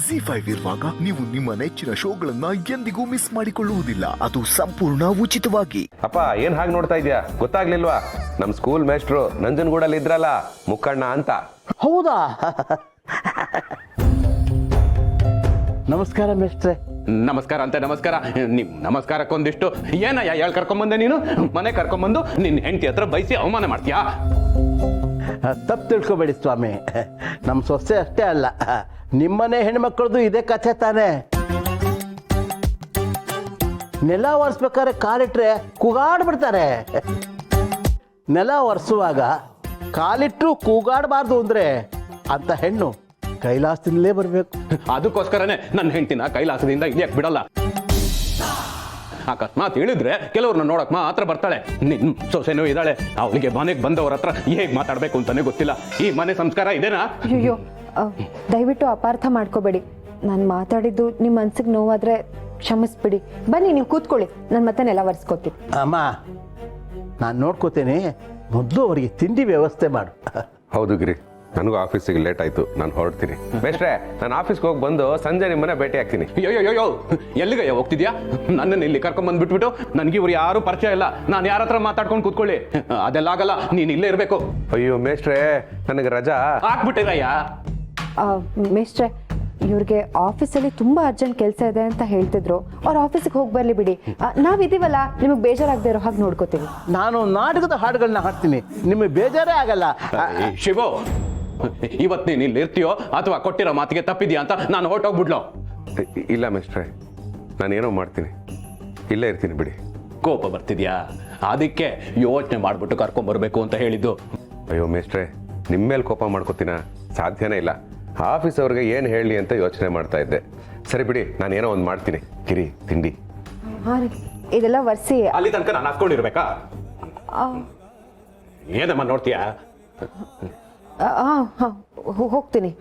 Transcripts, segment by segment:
ZEE5 ಇರುವಾಗ ನೀವು ನಿಮ್ಮ ನೆಚ್ಚಿನ ಶೋಗಳನ್ನ ಎಂದಿಗೂ ಮಿಸ್ ಮಾಡಿಕೊಳ್ಳುವುದಿಲ್ಲ. ಅದು ಸಂಪೂರ್ಣ ಉಚಿತವಾಗಿ. ಅಪ್ಪ ಏನ್ ಹಾಗೆ ನೋಡ್ತಾ ಇದ್ಯಾ? ಗೊತ್ತಾಗ್ಲಿಲ್ವಾ? ನಮ್ ಸ್ಕೂಲ್ ಮೇಸ್ಟ್ರು ನಂಜನಗೂಡಲ್ಲಿ ಇದ್ರಲ್ಲ, ಮುಕ್ಕಣ್ಣ ಅಂತ. ಹೌದಾ? ನಮಸ್ಕಾರ ಮೇಸ್ಟ್ರೆ. ನಮಸ್ಕಾರ ಅಂತ ನಮಸ್ಕಾರ. ನಿಮ್ ನಮಸ್ಕಾರಕ್ಕೊಂದಿಷ್ಟು ಏನಯ್ಯ ಹೇಳ್ ಕರ್ಕೊಂಬಂದೆ ನೀನು? ಮನೆ ಕರ್ಕೊಂಬಂದು ನಿನ್ನ ಹೆಂಡತಿ ಹತ್ರ ಬೈಸಿ ಅವಮಾನ ಮಾಡ್ತೀಯಾ? ತಪ್ಪು ತಿಳ್ಕೊಬೇಡಿ ಸ್ವಾಮಿ, ನಮ್ಮ ಸೊಸೆ ಅಷ್ಟೇ ಅಲ್ಲ, ನಿಮ್ಮನೆ ಹೆಣ್ಮಕ್ಳದು ಇದೇ ಕಥೆ ತಾನೆ. ನೆಲ ಒರೆಸ್ಬೇಕಾದ್ರೆ ಕಾಲಿಟ್ರೆ ಕೂಗಾಡ್ಬಿಡ್ತಾರೆ. ನೆಲ ಒರೆಸುವಾಗ ಕಾಲಿಟ್ಟರು ಕೂಗಾಡಬಾರ್ದು ಅಂದ್ರೆ ಅಂತ ಹೆಣ್ಣು ಕೈಲಾಸದಿಂದಲೇ ಬರಬೇಕು. ಅದಕ್ಕೋಸ್ಕರನೇ ನನ್ನ ಹೆಂಡತಿನ ಕೈಲಾಸದಿಂದ ಇಳಿಯಕ್ ಬಿಡಲ್ಲ. ಅಕಸ್ಮಾತ್ ಹೇಳಿದ್ರೆ ಕೆಲವ್ರನ್ನ ನೋಡಕ್ ಮಾತ್ರ ಬರ್ತಾಳೆ. ನಿನ್ ಸೊಸೆನೂ ಇದ್ದಾಳೆ, ಅವಳಿಗೆ ಮನೆಗೆ ಬಂದವ್ರ ಹತ್ರ ಹೇಗ್ ಮಾತಾಡ್ಬೇಕು ಅಂತಾನೆ ಗೊತ್ತಿಲ್ಲ. ಈ ಮನೆ ಸಂಸ್ಕಾರ ಇದೇನಾ? ಅಯ್ಯೋ, ದಯವಿಟ್ಟು ಅಪಾರ್ಥ ಮಾಡ್ಕೋಬೇಡಿ. ನಾನು ಮಾತಾಡಿದ್ದು ನಿಮ್ಮ ಮನ್ಸಿಗೆ ನೋವಾದ್ರೆ ಕ್ಷಮಿಸ್ಬಿಡಿ. ಬನ್ನಿ, ನೀವು ಕೂತ್ಕೊಳ್ಳಿ, ನಾನು ಮತ್ತೆ ನೆಲ ಒರೆಸ್ಕೋತೀನಿ. ಅಮ್ಮ, ನಾನು ನೋಡ್ಕೋತೇನೆ, ಮೊದಲು ಅವರಿಗೆ ತಿಂಡಿ ವ್ಯವಸ್ಥೆ ಮಾಡು. ಹೌದು ಗಿರಿ, ನನಗೂ ಆಫೀಸಿಗೆ ಲೇಟ್ ಆಯ್ತು, ನಾನು ಹೊರಡ್ತೀನಿ. ಮೇಸ್ಟ್ರೆ, ನಾನು ಆಫೀಸ್ಗೆ ಹೋಗಿ ಬಂದು ಸಂಜೆ ನಿಮ್ಮನ್ನ ಭೇಟಿ ಆಗ್ತೀನಿ. ಅಯ್ಯೋ, ಎಲ್ಲಿಗಯ್ಯ ಹೋಗ್ತಿದ್ಯಾ? ನನ್ನನ್ನು ಇಲ್ಲಿ ಕರ್ಕೊಂಡ್ ಬಂದ್ಬಿಟ್ಬಿಟ್ಟು ನನಗೆ ಇವ್ರು ಯಾರು ಪರಿಚಯ ಇಲ್ಲ, ನಾನು ಯಾರ ಹತ್ರ ಮಾತಾಡ್ಕೊಂಡು ಕೂತ್ಕೊಳ್ಳಿ? ಅದೆಲ್ಲ ಆಗಲ್ಲ, ನೀನ್ ಇಲ್ಲೇ ಇರ್ಬೇಕು. ಅಯ್ಯೋ ಮೇಸ್ಟ್ರೆ, ನನಗೆ ರಜಾ ಹಾಕ್ಬಿಟ್ಟಿರಯ್ಯ. ಮೇಸ್ಟ್ರೆ, ಇವ್ರಿಗೆ ಆಫೀಸಲ್ಲಿ ತುಂಬಾ ಅರ್ಜೆಂಟ್ ಕೆಲಸ ಇದೆ ಅಂತ ಹೇಳ್ತಿದ್ರು. ಅವ್ರ ಆಫೀಸಿಗೆ ಹೋಗಿ ಬರ್ಲಿ ಬಿಡಿ. ನಾವಿದೀವಲ್ಲ, ನಿಮಗೆ ಬೇಜಾರಾಗದೆ ಇರೋ ಹಾಗೆ ನೋಡ್ಕೋತೀವಿ. ನಾನು ನಾಟಕದ ಹಾಡುಗಳನ್ನ ಹಾಡ್ತೀನಿ, ನಿಮಗೆ ಬೇಜಾರೇ ಆಗಲ್ಲ. ಶಿವು, ಇವತ್ತು ನೀನು ಇಲ್ಲಿ ಇರ್ತೀಯೋ ಅಥವಾ ಕೊಟ್ಟಿರೋ ಮಾತಿಗೆ ತಪ್ಪಿದ್ಯಾ ಅಂತ ನಾನು ಹೊರಟೋಗ್ಬಿಡ್ಲೋ? ಇಲ್ಲ ಮೇಸ್ಟ್ರೆ, ನಾನೇನೋ ಮಾಡ್ತೀನಿ, ಇಲ್ಲೇ ಇರ್ತೀನಿ ಬಿಡಿ. ಕೋಪ ಬರ್ತಿದ್ಯಾ? ಅದಕ್ಕೆ ಯೋಚನೆ ಮಾಡ್ಬಿಟ್ಟು ಕರ್ಕೊಂಡ್ಬರ್ಬೇಕು ಅಂತ ಹೇಳಿದ್ದು. ಅಯ್ಯೋ ಮೇಸ್ಟ್ರೆ, ನಿಮ್ಮ ಮೇಲೆ ಕೋಪ ಮಾಡ್ಕೋತೀನ? ಸಾಧ್ಯನೇ ಇಲ್ಲ. ಆಫೀಸ್ ಅವ್ರಿಗೆ ಏನು ಹೇಳಲಿ ಅಂತ ಯೋಚನೆ ಮಾಡ್ತಾ ಇದ್ದೆ. ಸರಿ ಬಿಡಿ, ನಾನೇನೋ ಒಂದು ಮಾಡ್ತೀನಿ. ಗಿರಿ, ತಿಂಡಿ. ಹಾಂ ರೀ, ಇದೆಲ್ಲ ಒರೆಸಿ. ಅಲ್ಲಿ ತನಕ ನಾನು ಹಾಕ್ಕೊಂಡಿರ್ಬೇಕಾ? ಏನಮ್ಮ ನೋಡ್ತೀಯಾ? ಹಾಂ, ಹೋಗ್ತೀನಿ.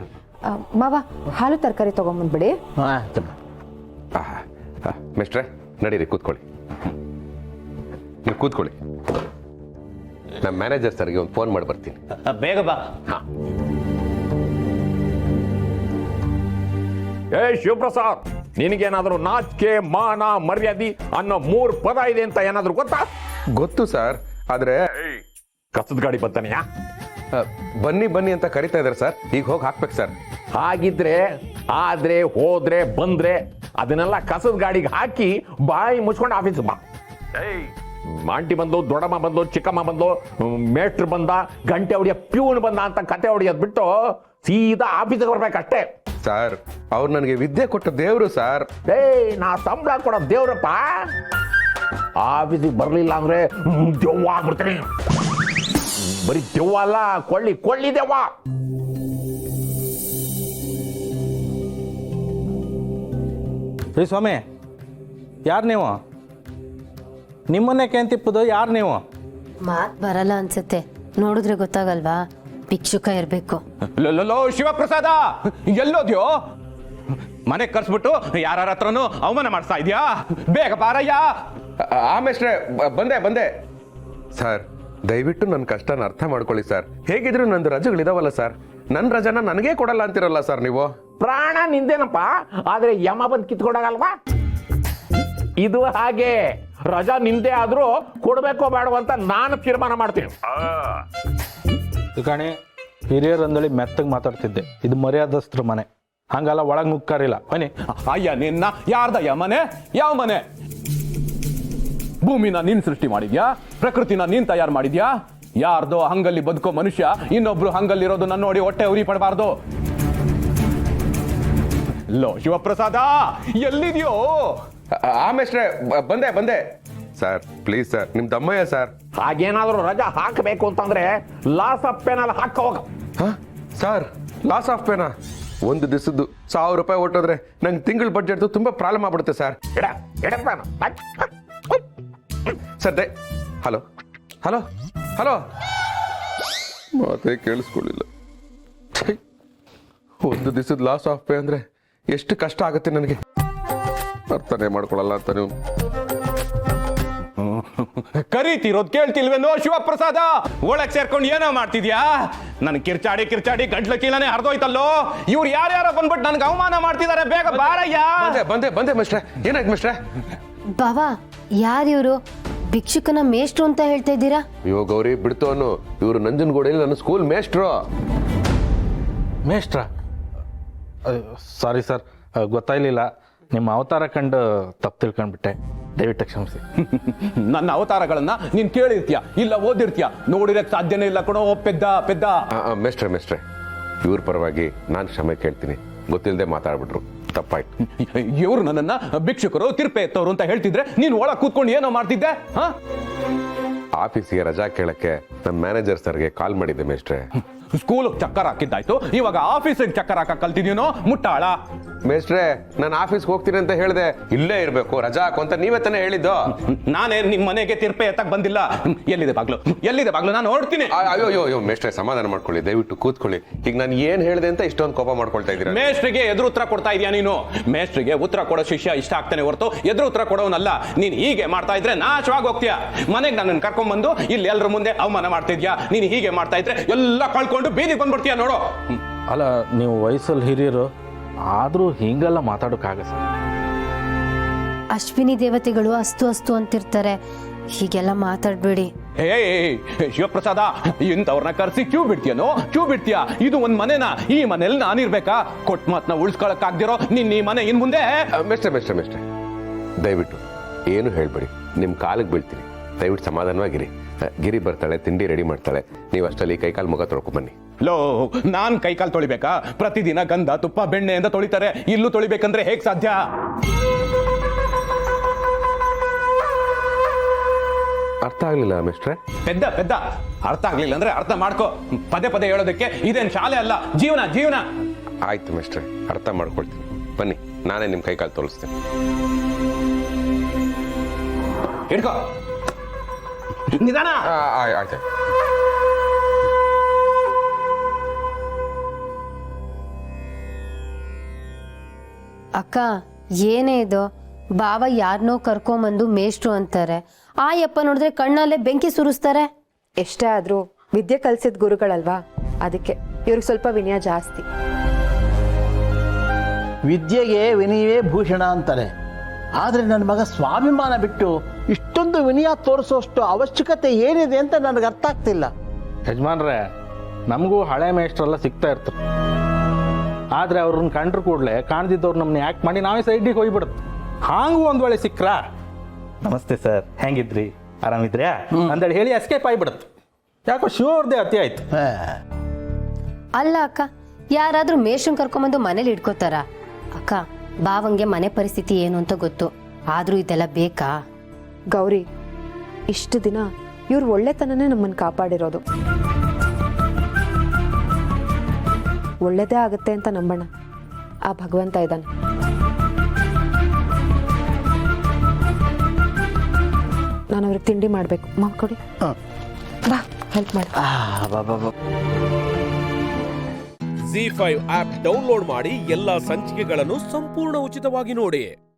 ಮಾವ, ಹಾಲು ತರಕಾರಿ ತೊಗೊಂಬಂದ್ಬಿಡಿ. ಮಿಸ್ಟ್ರೆ, ನಡೀರಿ, ಕೂತ್ಕೊಳ್ಳಿ. ನೀವು ಕೂತ್ಕೊಳ್ಳಿ. ನಮ್ಮ ಮ್ಯಾನೇಜರ್ ಸರ್ಗೆ ಒಂದು ಫೋನ್ ಮಾಡಿ ಬರ್ತೀನಿ. ಬೇಗ ಬಾ. ಏ ಶಿವಪ್ರಸಾದ್, ನಿನಗೇನಾದ್ರೂ ನಾಚಿಕೆ, ಮಾನ, ಮರ್ಯಾದೆ ಅನ್ನೋ 3 ಪದ ಇದೆ ಅಂತ ಏನಾದ್ರೂ ಗೊತ್ತಾ? ಗೊತ್ತು ಸರ್, ಆದ್ರೆ ಕಸದ ಗಾಡಿ ಬರ್ತಾನೆಯಾ? ಬನ್ನಿ ಬನ್ನಿ ಅಂತ ಕರಿತಾ ಇದಾರೆ ಸರ್. ಈಗ ಹೋಗಿ ಹಾಕ್ಬೇಕು ಸರ್. ಹಾಗಿದ್ರೆ ಆದ್ರೆ ಹೋದ್ರೆ ಬಂದ್ರೆ ಅದನ್ನೆಲ್ಲ ಕಸದ ಗಾಡಿಗೆ ಹಾಕಿ ಬಾಯಿ ಮುಚ್ಕೊಂಡು ಆಫೀಸ್ ಬಾ. ಏಯ್, ಆಂಟಿ ಬಂದು, ದೊಡ್ಡಮ್ಮ ಬಂದು, ಚಿಕ್ಕಮ್ಮ ಬಂದು, ಮೇಟ್ರ್ ಬಂದ, ಗಂಟೆ ಹೊಡಿಯ ಪ್ಯೂನ್ ಬಂದ ಅಂತ ಕತೆ ಹೊಡಿಯೋದ್ ಬಿಟ್ಟು ಸೀದಾ ಆಫೀಸಿಗೆ ಬರ್ಬೇಕಷ್ಟೇ. ಸರ್, ಅವ್ರು ನನಗೆ ವಿದ್ಯೆ ಕೊಟ್ಟ ದೇವ್ರು ಸರ್. ಏಯ್, ನಾ ಸಂಬಳ ಕೊಡೋ ದೇವ್ರಪ್ಪ. ಆಫೀಸಿಗೆ ಬರ್ಲಿಲ್ಲ ಅಂದ್ರೆ ದೆವ್ವ ಆಗ್ಬಿಡ್ತೀನಿ. ಬರೀ ದೆವ್ವ ಅಲ್ಲ, ಕೊಳ್ಳಿ ದೆವ್ವ. ರೀ ಸ್ವಾಮಿ, ಯಾರು ನೀವು? ನಿಮ್ಮನ್ನೇ ಕೇಂತಿಪ್ಪದು ಯಾರು ನೀವು? ಮಾತ್ ಬರಲ್ಲ ಅನ್ಸುತ್ತೆ, ನೋಡಿದ್ರೆ ಗೊತ್ತಾಗಲ್ವಾ? ಭಿಕ್ಷುಕ ಇರ್ಬೇಕು. ಲೋ ಶಿವಪ್ರಸಾದ, ಎಲ್ಲೋದ್ಯೋ? ಮನೆಗೆ ಕರ್ಸ್ಬಿಟ್ಟು ಯಾರ ಹತ್ರನೂ ಅವಮಾನ ಮಾಡಿಸ್ತಾ ಇದೆಯಾ? ಬೇಗ ಬಾರಯ್ಯ. ಮೇಸ್ಟ್ರೆ, ಬಂದೆ. ಸರ್, ದಯವಿಟ್ಟು ನನ್ನ ಕಷ್ಟನ ಅರ್ಥ ಮಾಡ್ಕೊಳ್ಳಿ ಸರ್. ಹೇಗಿದ್ರು ನಂದು ರಜೆಗಳಿದಾವಲ್ಲ ಸರ್, ನನ್ನ ರಜೆನ ನನಗೇ ಕೊಡಲ್ಲ ಅಂತಿರಲ್ಲ ಸರ್ ನೀವು. ಪ್ರಾಣ ನಿಂದೇನಪ್ಪ, ಆದ್ರೆ ಯಮ ಬಂದ್ ಕಿತ್ಕೊಡಗಲ್ವಾ? ಇದು ಹಾಗೆ, ರಜಾ ನಿಂದೆ ಆದ್ರೂ ಕೊಡ್ಬೇಕೋ ಬೇಡವ ಅಂತ ನಾನು ತೀರ್ಮಾನ ಮಾಡ್ತೀನಿ. ಕಾಣಿ, ಹಿರಿಯರಂದಳಿ ಮೆತ್ತಗೆ ಮಾತಾಡ್ತಿದ್ದೆ. ಇದು ಮರ್ಯಾದಸ್ತ್ರ ಮನೆ, ಹಂಗಲ್ಲ ಒಳಗೆ ನುಗ್ಕಾರಿಲ್ಲ. ಬನ್ನಿ. ಅಯ್ಯ, ನಿನ್ನ ಯಾರ್ದಯ್ಯ ಮನೆ? ಯಾವ ಮನೆ? ಭೂಮಿನ ನೀನ್ ಸೃಷ್ಟಿ ಮಾಡಿದ್ಯಾ? ಪ್ರಕೃತಿನ ನೀನ್ ತಯಾರು ಮಾಡಿದ್ಯಾ? ಯಾರ್ದೋ ಹಂಗಲ್ಲಿ ಬದುಕೋ ಮನುಷ್ಯ ಇನ್ನೊಬ್ರು ಹಂಗಲ್ಲಿರೋದು ನನ್ನ ನೋಡಿ ಹೊಟ್ಟೆ ಉರಿ ಪಡಬಾರ್ದು. ಲೋ ಶಿವಪ್ರಸಾದ, ಎಲ್ಲಿದ್ಯೋ? ಮೇಸ್ಟ್ರೆ, ಬಂದೆ ಸರ್. ಪ್ಲೀಸ್ ಸರ್, ನಿಮ್ ದಮ್ಮಯ್ಯ ಸರ್. ಹಾಗೇನಾದ್ರೂ ರಜಾ ಹಾಕಬೇಕು ಅಂತಂದ್ರೆ ಲಾಸ್ ಆಫ್ ಪೇನಲ್ ಹಾಕ ಹೋಗ. ಸರ್, ಲಾಸ್ ಆಫ್ ಪೇನಾ? ಒಂದು ದಿವಸದ್ದು 1000 ರೂಪಾಯಿ ಹೊಟ್ಟೋದ್ರೆ ನಂಗೆ ತಿಂಗಳ ಬಡ್ಜೆಟ್ ತುಂಬಾ ಪ್ರಾಬ್ಲಮ್ ಆಗ್ಬಿಡುತ್ತೆ ಸರ್. ಸರ್, ಹಲೋ ಮಾತೇ ಕೇಳಿಸ್ಕೊಳ್ಳಿಲ್ಲ. ಒಂದು ದಿವಸದ ಲಾಸ್ ಆಫ್ ಪೇ ಅಂದ್ರೆ ಎಷ್ಟು ಕಷ್ಟ ಆಗುತ್ತೆ ನನಗೆ, ಅರ್ಥನೇ ಮಾಡ್ಕೊಳ್ಳಲ್ಲ ಅಂತ ನೀವು. ಕರೀತಿರೋದ್ ಕೇಳ್ತಿಲ್ವೇನೋ ಶಿವಪ್ರಸಾದ? ಒಳಗ್ ಸೇರ್ಕೊಂಡು ಏನೋ ಮಾಡ್ತಿದ್ಯಾ? ನನ್ ಕಿರ್ಚಾಡಿ ಕಿರ್ಚಾಡಿ ಗಂಟ್ಲ ಚೀಲನೆ ಹರಿದೋಯ್ತಲ್ಲೋ. ಇವ್ರು ಯಾರ್ಯಾರೋ ಬಂದ್ಬಿಟ್ಟು ನನ್ಗೆ ಅವಮಾನ ಮಾಡ್ತಿದ್ದಾರೆ. ಬೇಗ ಬಾರಯ್ಯ. ಬಂದೆ ಮಿಸ್ಟ್ರೆ. ಏನಾಯ್ತು ಮಿಸ್ಟ್ರೆ? ಬಾವಾ ಯಾರಿವರು? ಭಿಕ್ಷುಕನ ಮೇಷ್ಟ್ರು ಅಂತ ಹೇಳ್ತಾ ಇದ್ದೀರಾ? ಅಯ್ಯೋ ಗೌರಿ ಬಿಡ್ತು ಅನ್ನು. ಇವರು ನಂಜನಗೂಡಲ್ಲಿ ನನ್ನ ಸ್ಕೂಲ್ ಮೇಸ್ಟ್ರು. ಮೇಷ್ಟ್ರ ಸಾರಿ ಸರ್, ಗೊತ್ತಾಗ್ಲಿಲ್ಲ. ನಿಮ್ಮ ಅವತಾರ ಕಂಡು ತಪ್ಪು ತಿಳ್ಕೊಂಡ್ಬಿಟ್ಟೆ, ದಯವಿಟ್ಟು ಕ್ಷಮಿಸಿ. ನನ್ನ ಅವತಾರಗಳನ್ನ ನೀನ್ ಕೇಳಿರ್ತೀಯ, ಇಲ್ಲ ಓದಿರ್ತೀಯ, ನೋಡಿರಕ್ ಸಾಧ್ಯನೇ ಇಲ್ಲ ಕೊಡೋ ಪೆದ್ದ ಪೆದ್ದ. ಮೆಸ್ಟ್ರೆ ಇವ್ರ ಪರವಾಗಿ ನಾನು ಕ್ಷಮೆ ಕೇಳ್ತೀನಿ. ಗೊತ್ತಿಲ್ಲದೆ ಮಾತಾಡ್ಬಿಟ್ರು, ತಪ್ಪಾಯ್ತು. ಇವ್ರು ನನ್ನನ್ನ ಭಿಕ್ಷುಕರು ತಿರ್ಪೆ ಎತ್ತವ್ರು ಅಂತ ಹೇಳ್ತಿದ್ರೆ ನೀನ್ ಒಳಗ್ ಕೂತ್ಕೊಂಡು ಏನೋ ಮಾಡ್ತಿದ್ದೆ? ಆಫೀಸಿಗೆ ರಜಾ ಕೇಳಕ್ಕೆ ನಮ್ಮ ಮ್ಯಾನೇಜರ್ ಸರ್ಗೆ ಕಾಲ್ ಮಾಡಿದ್ದೆ ಮೇಸ್ಟ್ರೆ. ಸ್ಕೂಲ್ ಚಕ್ಕರ್ ಹಾಕಿದ್ದಾಯ್ತು, ಇವಾಗ ಆಫೀಸಿಗೆ ಚಕ್ಕರ್ ಹಾಕಕ್ ಕಲ್ತಿದ್ಯೇನೋ ಮುಟ್ಟಾಳ. ಮೇಸ್ಟ್ರೆ ನಾನು ಆಫೀಸ್ಗೆ ಹೋಗ್ತೀನಿ ಅಂತ ಹೇಳಿದೆ. ಇಲ್ಲೇ ಇರ್ಬೇಕು ರಜಾ ಹಾಕು ಅಂತ ನೀವೇ ತಾನೇ ಹೇಳಿದ್ದು. ನಾನೇ ನಿಮ್ ಮನೆಗೆ ತಿರ್ಪೆ ಎತ್ತಕ್ ಬಂದಿಲ್ಲ. ಎಲ್ಲಿದೆ ಬಾಗ್ಲು? ಎಲ್ಲಿದೆ ಬಾಗ್ಲು? ನಾನು ಹೊರಡ್ತೀನಿ. ಅಯ್ಯೋ ಮೇಸ್ಟ್ರೆ ಸಮಾಧಾನ ಮಾಡ್ಕೊಳ್ಳಿ, ದಯವಿಟ್ಟು ಕೂತ್ಕೊಳ್ಳಿ. ಈಗ ನಾನು ಏನ್ ಹೇಳಿದೆ ಅಂತ ಇಷ್ಟೊಂದು ಕೋಪ ಮಾಡ್ಕೊಳ್ತಾ ಇದ್ದೀರಾ? ಮೇಸ್ಟ್ರಿಗೆ ಎದುರು ಉತ್ತರ ಕೊಡ್ತಾ ಇದೀಯ ನೀನು. ಮೇಸ್ಟ್ರಿಗೆ ಉತ್ತರ ಕೊಡೋ ಶಿಷ್ಯ ಇಷ್ಟ ಆಗ್ತಾನೆ ಹೊರತು ಎದುರು ಉತ್ತರ ಕೊಡೋನಲ್ಲ. ನೀನ್ ಹೀಗೆ ಮಾಡ್ತಾ ಇದ್ರೆ ನಾಶವಾಗಿ ಹೋಗ್ತೀಯ. ಮನೆಗೆ ನನ್ನನ್ನು ಕರ್ಕೊಂಡ್ ಬಂದು ಇಲ್ಲಿ ಎಲ್ಲರ ಮುಂದೆ ಅವಮಾನ ಮಾಡ್ತಿದ್ಯಾ. ನೀನ್ ಹೀಗೆ ಮಾಡ್ತಾ ಇದ್ರೆ ಎಲ್ಲ ಕಳ್ಕೊಂಡು ಬೀದಿಗೆ ಬಂದ್ಬಿಡ್ತೀಯ ನೋಡು. ಅಲ್ಲ, ನೀವು ವಯಸ್ಸಲ್ಲಿ ಹಿರಿಯರು ಆದರೂ ಹಿಂಗೆಲ್ಲ ಮಾತಾಡೋಕ್ಕಾಗ ಸರ್? ಅಶ್ವಿನಿ ದೇವತೆಗಳು ಅಸ್ತು ಅಸ್ತು ಅಂತಿರ್ತಾರೆ, ಹೀಗೆಲ್ಲ ಮಾತಾಡ್ಬೇಡಿ. ಏ ಶಿವಪ್ರಸಾದ, ಇಂಥವ್ರನ್ನ ಕರ್ಸಿ ಕ್ಯೂ ಬಿಡ್ತೀಯ? ಇದು ಒಂದ್ ಮನೆನಾ? ಈ ಮನೇಲಿ ನಾನಿರ್ಬೇಕಾ? ಕೊಟ್ ಮಾತ್ನ ಉಳಿಸ್ಕೊಳಕ್ ಆಗ್ದಿರೋ ನಿನ್ನ ಈ ಮನೆ ಇನ್ ಮುಂದೆ? ಮೆಸ್ಟ್ರೆ ದಯವಿಟ್ಟು ಏನು ಹೇಳ್ಬೇಡಿ, ನಿಮ್ ಕಾಲಿಗೆ ಬೀಳ್ತೀನಿ. ದಯವಿಟ್ಟು ಸಮಾಧಾನವಾಗಿರಿ. ಗಿರಿ ಬರ್ತಾಳೆ, ತಿಂಡಿ ರೆಡಿ ಮಾಡ್ತಾಳೆ. ನೀವು ಅಷ್ಟರಲ್ಲಿ ಕೈಕಾಲು ಮುಖ ತೊಳ್ಕೊ ಬನ್ನಿ. ಲೋ, ನಾನ್ ಕೈಕಾಲು ತೊಳಿಬೇಕಾ? ಪ್ರತಿದಿನ ಗಂಧ ತುಪ್ಪ ಬೆಣ್ಣೆ ಅಂತ ತೊಳಿತಾರೆ, ಇಲ್ಲೂ ತೊಳಿಬೇಕಂದ್ರೆ ಹೇಗ್ ಸಾಧ್ಯ? ಅರ್ಥ ಆಗ್ಲಿಲ್ಲ ಮೆಸ್ಟ್ರೆ. ಪೆದ್ದ ಅರ್ಥ ಆಗ್ಲಿಲ್ಲ ಅಂದ್ರೆ ಅರ್ಥ ಮಾಡ್ಕೋ. ಪದೇ ಪದೇ ಹೇಳೋದಕ್ಕೆ ಇದೇನ್ ಶಾಲೆ ಅಲ್ಲ, ಜೀವನ. ಆಯ್ತು ಮೆಸ್ಟ್ರೆ, ಅರ್ಥ ಮಾಡ್ಕೊಳ್ತೀನಿ. ಬನ್ನಿ, ನಾನೇ ನಿಮ್ ಕೈಕಾಲು ತೋರಿಸ್ತೀನಿ. ಹಿಡ್ಕೋ, ನಿಧಾನ. ಆಯ್ತು. ಅಕ್ಕ, ಏನೇ ಇದು? ಬಾವ ಯಾರನ್ನೋ ಕರ್ಕೊಂಬಂದು ಮೇಷ್ಟ್ರು ಅಂತಾರೆ, ಆ ಯಪ್ಪ ನೋಡಿದ್ರೆ ಕಣ್ಣಲ್ಲೇ ಬೆಂಕಿ ಸುರಿಸ್ತಾರೆ. ಎಷ್ಟೇ ಆದ್ರೂ ವಿದ್ಯೆ ಕಲ್ಸಿದ ಗುರುಗಳಲ್ವಾ, ಅದಕ್ಕೆ ಇವ್ರಿಗೆ ಸ್ವಲ್ಪ ವಿನಯ ಜಾಸ್ತಿ. ವಿದ್ಯೆಗೆ ವಿನಯವೇ ಭೂಷಣ ಅಂತಾರೆ. ಆದರೆ ನನ್ನ ಮಗ ಸ್ವಾಭಿಮಾನ ಬಿಟ್ಟು ಇಷ್ಟೊಂದು ವಿನಯ ತೋರಿಸೋಷ್ಟು ಅವಶ್ಯಕತೆ ಏನಿದೆ ಅಂತ ನನಗೆ ಅರ್ಥ ಆಗ್ತಿಲ್ಲ. ಯಜಮಾನ್ರೆ, ನಮಗೂ ಹಳೆ ಮೇಷ್ಟ್ರೆಲ್ಲ ಸಿಗ್ತಾ ಇರ್ತಾರೆ. ಆದರೆ ಅವ್ರನ್ನ ಕಂಡ್ರು ಕೂಡಲೇ ಕಾಣ್ದಿದ್ದವ್ರು ನಮ್ಮನ್ನ ಯಾಕೆ ಮಾಡಿ ನಾವೇ ಸೈಡಿಗೆ ಹೋಗ್ಬಿಡುತ್ತೆ. ಹಾಂಗೂ ಒಂದು ವೇಳೆ ಸಿಕ್ಕ್ರಾ, ನಮಸ್ತೆ ಸರ್, ಹೆಂಗಿದ್ರಿ, ಆರಾಮಿದ್ರ್ಯಾ ಅಂತೇಳಿ ಹೇಳಿ ಎಸ್ಕೇಪ್ ಆಗಿಬಿಡುತ್ತೆ. ಯಾಕೋ ಶಿವರ್ದೇ ಅತಿ ಆಯ್ತು. ಅಲ್ಲ ಅಕ್ಕ, ಯಾರಾದ್ರೂ ಮೇಷ್ಟ್ರನ್ನ ಕರ್ಕೊಂಬಂದು ಮನೇಲಿ ಇಟ್ಕೋತಾರ? ಅಕ್ಕ, ಬಾವಂಗೆ ಮನೆ ಪರಿಸ್ಥಿತಿ ಏನು ಅಂತ ಗೊತ್ತು, ಆದ್ರೂ ಇದೆಲ್ಲ ಬೇಕಾ? ಗೌರಿ, ಇಷ್ಟು ದಿನ ಇವ್ರು ಒಳ್ಳೆತನನೇ ನಮ್ಮನ್ನು ಕಾಪಾಡಿರೋದು. ಒಳ್ಳೇದೇ ಆಗುತ್ತೆ ಅಂತ ನಂಬೋಣ. ಆ ಭಗವಂತ ಇದ್ದಾನೆ. ನಾನು ಅವ್ರಿಗೆ ತಿಂಡಿ ಮಾಡಬೇಕು. ಮಾಡ್ಕೊಡಿ, ಬಾ ಹೆಲ್ಪ್ ಮಾಡಿ. ZEE5 ಆಪ್ ಡೌನ್ಲೋಡ್ ಮಾಡಿ ಎಲ್ಲಾ ಸಂಚಿಕೆಗಳನ್ನು ಸಂಪೂರ್ಣ ಉಚಿತವಾಗಿ ನೋಡಿ.